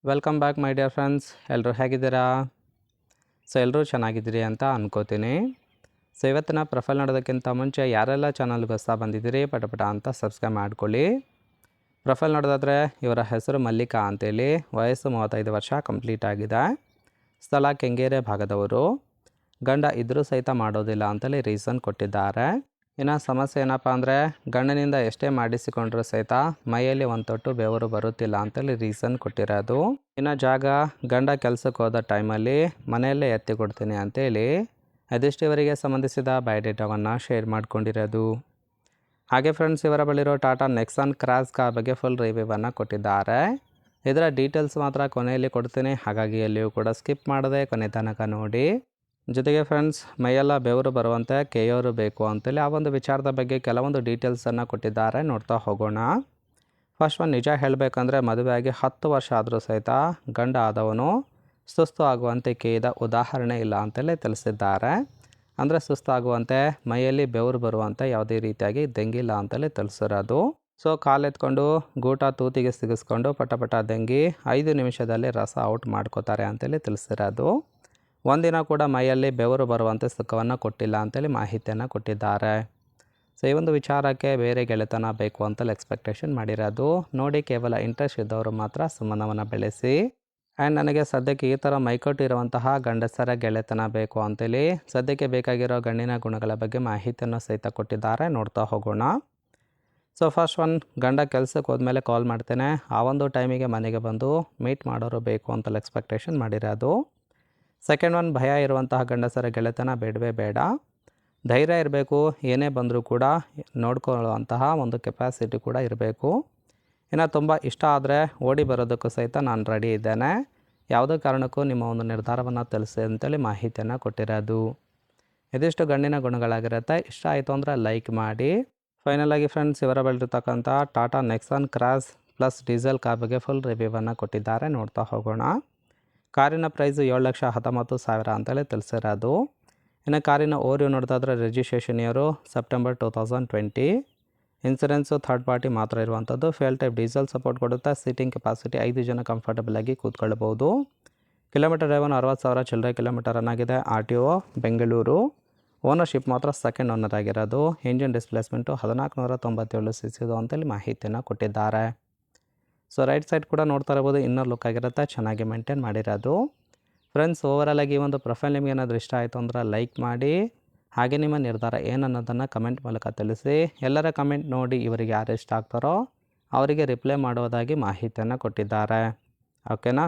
Welcome back my dear friends. ಎಲ್ಲರೂ ಹೇಗಿದ್ದೀರಾ? ಎಲ್ಲರೂ ಚೆನ್ನಾಗಿದ್ದೀರಿ ಅಂತ ಅನ್ಕೋತೀನಿ. ಇವತ್ತಿನ ಪ್ರೊಫೈಲ್ ನೋಡೋದಕ್ಕಿಂತ ಮುಂಚೆ ಯಾರೆಲ್ಲ ಚಾನಲ್ಗೆ ಹೊಸ ಬಂದಿದ್ದೀರಿ ಪಟ ಅಂತ ಸಬ್ಸ್ಕ್ರೈಬ್ ಮಾಡ್ಕೊಳ್ಳಿ. ಪ್ರೊಫೈಲ್ ನೋಡೋದಾದರೆ ಇವರ ಹೆಸರು ಮಲ್ಲಿಕಾ ಅಂತೇಳಿ, ವಯಸ್ಸು 35 ವರ್ಷ ಕಂಪ್ಲೀಟ್ ಆಗಿದೆ. ಸ್ಥಳ ಕೆಂಗೇರಿ ಭಾಗದವರು. ಗಂಡ ಇದ್ರೂ ಸಹಿತ ಮಾಡೋದಿಲ್ಲ ಅಂತೇಳಿ ರೀಸನ್ ಕೊಟ್ಟಿದ್ದಾರೆ. ಇನ್ನು ಸಮಸ್ಯೆ ಏನಪ್ಪ ಅಂದರೆ, ಗಂಡನಿಂದ ಎಷ್ಟೇ ಮಾಡಿಸಿಕೊಂಡ್ರೂ ಸಹಿತ ಮೈಯಲ್ಲಿ ಒಂದು ತೊಟ್ಟು ಬೆವರು ಬರುತ್ತಿಲ್ಲ ಅಂತೇಳಿ ರೀಸನ್ ಕೊಟ್ಟಿರೋದು. ಇನ್ನು ಜಾಗ ಗಂಡ ಕೆಲಸಕ್ಕೆ ಹೋದ ಟೈಮಲ್ಲಿ ಮನೆಯಲ್ಲೇ ಎತ್ತಿ ಕೊಡ್ತೀನಿ ಅಂತೇಳಿ ಅದಿಷ್ಟು ಇವರಿಗೆ ಸಂಬಂಧಿಸಿದ ಬಯೋಡೇಟಾವನ್ನು ಶೇರ್ ಮಾಡ್ಕೊಂಡಿರೋದು. ಹಾಗೆ ಫ್ರೆಂಡ್ಸ್, ಇವರ ಬಳಿರೋ ಟಾಟಾ ನೆಕ್ಸಾನ್ ಕ್ರಾಸ್ ಕಾರ್ ಬಗ್ಗೆ ಫುಲ್ ರಿವ್ಯೂವನ್ನು ಕೊಟ್ಟಿದ್ದಾರೆ. ಇದರ ಡೀಟೇಲ್ಸ್ ಮಾತ್ರ ಕೊನೆಯಲ್ಲಿ ಕೊಡ್ತೀನಿ, ಹಾಗಾಗಿ ಎಲ್ಲಿಯೂ ಕೂಡ ಸ್ಕಿಪ್ ಮಾಡದೆ ಕೊನೆ ತನಕ ನೋಡಿ. ಜೊತೆಗೆ ಫ್ರೆಂಡ್ಸ್, ಮೈಯೆಲ್ಲ ಬೆವರು ಬರುವಂತೆ ಕೆಯೋರು ಬೇಕು ಅಂತೇಳಿ ಆ ಒಂದು ವಿಚಾರದ ಬಗ್ಗೆ ಕೆಲವೊಂದು ಡೀಟೇಲ್ಸನ್ನು ಕೊಟ್ಟಿದ್ದಾರೆ, ನೋಡ್ತಾ ಹೋಗೋಣ. ಫಸ್ಟ್ ಒಂದು ನಿಜ ಹೇಳಬೇಕಂದ್ರೆ, ಮದುವೆಯಾಗಿ 10 ವರ್ಷ ಆದರೂ ಸಹಿತ ಗಂಡ ಆದವನು ಸುಸ್ತು ಆಗುವಂತೆ ಕೇಯ್ದ ಉದಾಹರಣೆ ಇಲ್ಲ ಅಂತಲೇ ತಿಳಿಸಿದ್ದಾರೆ. ಅಂದರೆ ಸುಸ್ತಾಗುವಂತೆ ಮೈಯಲ್ಲಿ ಬೆವರು ಬರುವಂತೆ ಯಾವುದೇ ರೀತಿಯಾಗಿ ದೆಂಗಿಲ್ಲ ಅಂತಲೇ ತಿಳಿಸಿರೋದು. ಕಾಲೆತ್ಕೊಂಡು ಗೂಟ ತೂತಿಗೆ ಸಿಗಿಸ್ಕೊಂಡು ಪಟ ದೆಂಗಿ 5 ನಿಮಿಷದಲ್ಲಿ ರಸ ಔಟ್ ಮಾಡ್ಕೋತಾರೆ ಅಂತೇಳಿ ತಿಳಿಸಿರೋದು. ಒಂದಿನ ಕೂಡ ಮೈಯಲ್ಲಿ ಬೆವರು ಬರುವಂತೆ ಸುಖವನ್ನು ಕೊಟ್ಟಿಲ್ಲ ಅಂತೇಳಿ ಮಾಹಿತಿಯನ್ನು ಕೊಟ್ಟಿದ್ದಾರೆ. ಈ ಒಂದು ವಿಚಾರಕ್ಕೆ ಬೇರೆ ಗೆಳೆತನ ಬೇಕು ಅಂತಲೇ ಎಕ್ಸ್ಪೆಕ್ಟೇಷನ್ ಮಾಡಿರೋದು. ನೋಡಿ, ಕೇವಲ ಇಂಟ್ರೆಸ್ಟ್ ಇದ್ದವರು ಮಾತ್ರ ಸಂಬಂಧವನ್ನು ಬೆಳೆಸಿ. ಆ್ಯಂಡ್ ನನಗೆ ಸದ್ಯಕ್ಕೆ ಈ ಥರ ಮೈಕಟ್ಟು ಇರುವಂತಹ ಗಂಡಸರ ಗೆಳೆತನ ಬೇಕು ಅಂತೇಳಿ ಸದ್ಯಕ್ಕೆ ಬೇಕಾಗಿರೋ ಗಂಡಿನ ಗುಣಗಳ ಬಗ್ಗೆ ಮಾಹಿತಿಯನ್ನು ಸಹಿತ ಕೊಟ್ಟಿದ್ದಾರೆ, ನೋಡ್ತಾ ಹೋಗೋಣ. ಫಸ್ಟ್ ಒನ್, ಗಂಡ ಕೆಲಸಕ್ಕೆ ಹೋದ್ಮೇಲೆ ಕಾಲ್ ಮಾಡ್ತೇನೆ, ಆ ಒಂದು ಟೈಮಿಗೆ ಮನೆಗೆ ಬಂದು ಮೀಟ್ ಮಾಡೋರು ಬೇಕು ಅಂತಲೇ ಎಕ್ಸ್ಪೆಕ್ಟೇಷನ್ ಮಾಡಿರೋದು. ಸೆಕೆಂಡ್ ಒನ್, ಭಯ ಇರುವಂತಹ ಗಂಡಸರ ಗೆಳೆತನ ಬೇಡವೇ ಬೇಡ. ಧೈರ್ಯ ಇರಬೇಕು, ಏನೇ ಬಂದರೂ ಕೂಡ ನೋಡ್ಕೊಳ್ಳುವಂತಹ ಒಂದು ಕೆಪಾಸಿಟಿ ಕೂಡ ಇರಬೇಕು. ಇನ್ನು ತುಂಬ ಇಷ್ಟ ಆದರೆ ಓಡಿ ಬರೋದಕ್ಕೂ ಸಹಿತ ನಾನು ರೆಡಿ ಇದ್ದೇನೆ, ಯಾವುದೇ ಕಾರಣಕ್ಕೂ ನಿಮ್ಮ ಒಂದು ನಿರ್ಧಾರವನ್ನು ತಿಳಿಸಿ ಅಂತೇಳಿ ಮಾಹಿತಿಯನ್ನು ಕೊಟ್ಟಿರೋದು. ಇದಿಷ್ಟು ಗಂಡಿನ ಗುಣಗಳಾಗಿರುತ್ತೆ. ಇಷ್ಟ ಆಯಿತು ಅಂದರೆ ಲೈಕ್ ಮಾಡಿ. ಫೈನಲಾಗಿ ಫ್ರೆಂಡ್ಸ್, ಇವರ ಬಳಿರ್ತಕ್ಕಂಥ Tata Nexon cross plus diesel car ಬಗ್ಗೆ ಫುಲ್ ರಿವ್ಯೂವನ್ನು ಕೊಟ್ಟಿದ್ದಾರೆ, ನೋಡ್ತಾ ಹೋಗೋಣ. ಕಾರಿನ ಪ್ರೈಸು 7,19,000 ಅಂತಲೇ ತಿಳಿಸಿರೋದು. ಇನ್ನು ಕಾರಿನ ಓರಿಯು ನೋಡ್ತಾಯಿದ್ರೆ registration year September 2020. Insurance third party ಮಾತ್ರ ಇರುವಂಥದ್ದು. ಫ್ಯೂಯಲ್ ಟೈಪ್ ಡೀಸೆಲ್ ಸಪೋರ್ಟ್ ಕೊಡುತ್ತೆ. ಸೀಟಿಂಗ್ ಕೆಪಾಸಿಟಿ 5 ಜನ ಕಂಫರ್ಟಬಲಾಗಿ ಕೂತ್ಕೊಳ್ಬೋದು. ಕಿಲೋಮೀಟರ್ ಡ್ರೈವನ್ 60,000 ಚಿಲ್ಲರೆ ಕಿಲೋಮೀಟರ್ ರನ್ ಆಗಿದೆ. RTO ಬೆಂಗಳೂರು. ಓನರ್ಶಿಪ್ ಮಾತ್ರ ಸೆಕೆಂಡ್ ಓನರ್ ಆಗಿರೋದು. ಇಂಜಿನ್ ಡಿಸ್ಪ್ಲೇಸ್ಮೆಂಟು 1497 cc ಅಂತೇಳಿ ಮಾಹಿತಿಯನ್ನು ಕೊಟ್ಟಿದ್ದಾರೆ. ರೈಟ್ ಸೈಡ್ ಕೂಡ ನೋಡ್ತಾ ಇರ್ಬೋದು, ಇನ್ನರ್ ಲುಕ್ ಆಗಿರುತ್ತೆ, ಚೆನ್ನಾಗಿ ಮೇಂಟೈನ್ ಮಾಡಿರೋದು. ಫ್ರೆಂಡ್ಸ್, ಓವರಾಲಾಗಿ ಈ ಒಂದು ಪ್ರೊಫೈಲ್ ನಿಮಗೆ ಏನಾದರೂ ಇಷ್ಟ ಆಯಿತು ಅಂದರೆ ಲೈಕ್ ಮಾಡಿ. ಹಾಗೆ ನಿಮ್ಮ ನಿರ್ಧಾರ ಏನನ್ನೋದನ್ನು ಕಮೆಂಟ್ ಮೂಲಕ ತಿಳಿಸಿ. ಎಲ್ಲರ ಕಮೆಂಟ್ ನೋಡಿ ಇವರಿಗೆ ಯಾರು ಇಷ್ಟ ಆಗ್ತಾರೋ ಅವರಿಗೆ ರಿಪ್ಲೈ ಮಾಡೋದಾಗಿ ಮಾಹಿತಿಯನ್ನು ಕೊಟ್ಟಿದ್ದಾರೆ. ಓಕೆನಾ?